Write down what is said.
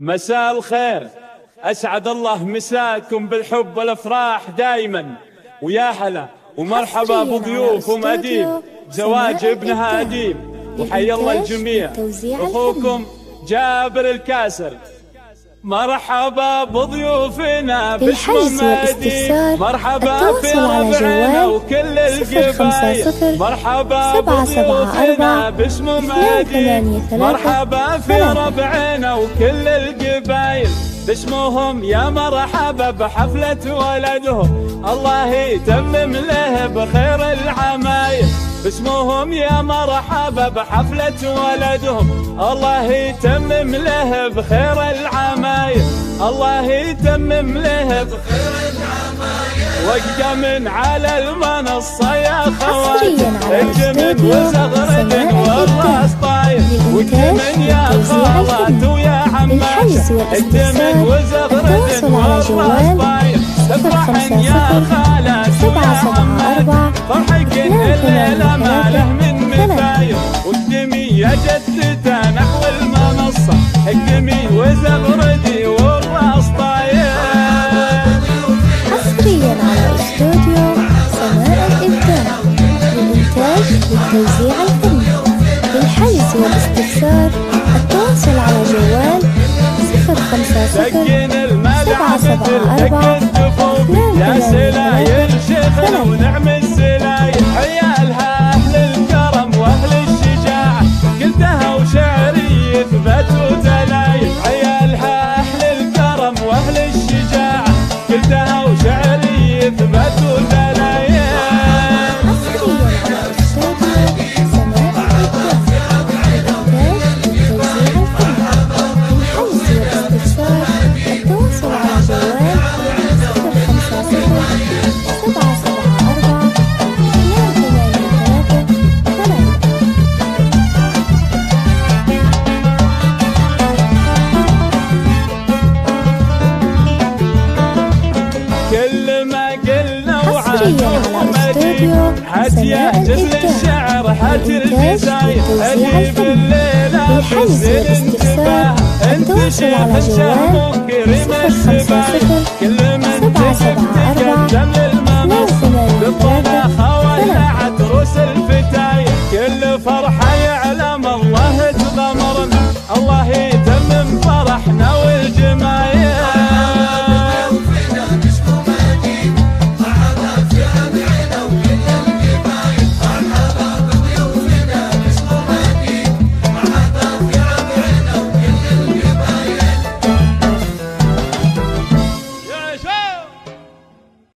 مساء الخير، أسعد الله مساكم بالحب والأفراح دايما، ويا هلا ومرحبا بضيوفكم أديم زواج ابنها أديم، وحيا الله الجميع. أخوكم جابر الكاسر. مرحبا بضيوفنا باسم أديم، مرحبا في ربعنا وكل القبايل، مرحبا بضيوفنا باسم أديم، مرحبا في ربعنا وكل القبايل، باسمهم يا مرحبا بحفلة ولدهم، الله يتمم له بخير العمايل. باسمهم يا مرحبا بحفلة ولدهم، الله يتمم له بخير العمايل، الله يتمم له بخير العمايل. وقدم على المنصة يا خوات، اقدم وزغرد والراس طاير، وقدم يا خالات ويا عمات، اقدم وزغرد والراس طاير، افرحن يا خالات ويا عمات، فرحك الليلة ما له من مثاير، واقدمي يا جدته نحو المنصة، اقدمي وزغردي والراس طاير. حصريا على استوديو سماء الإبداع للإنتاج والتوزيع الفني. للحجز والاستفسار التواصل على جوال 050 774 يا سلايل شيخنا ونعم السلايل، عيالها أهل الكرم وأهل الشجاعة، قلتها وشعري يثبت وتلايل، عيالها أهل الكرم وأهل الشجاعة، قلتها وشعري يثبت وتلايل. هات يا جزل الشعر هات الجزاير، أجيب الليلة بالزين انتباه، انت شيخ الشهم كريم السبايل، كل من تقدم للمنصة بالطبخة ولعت روس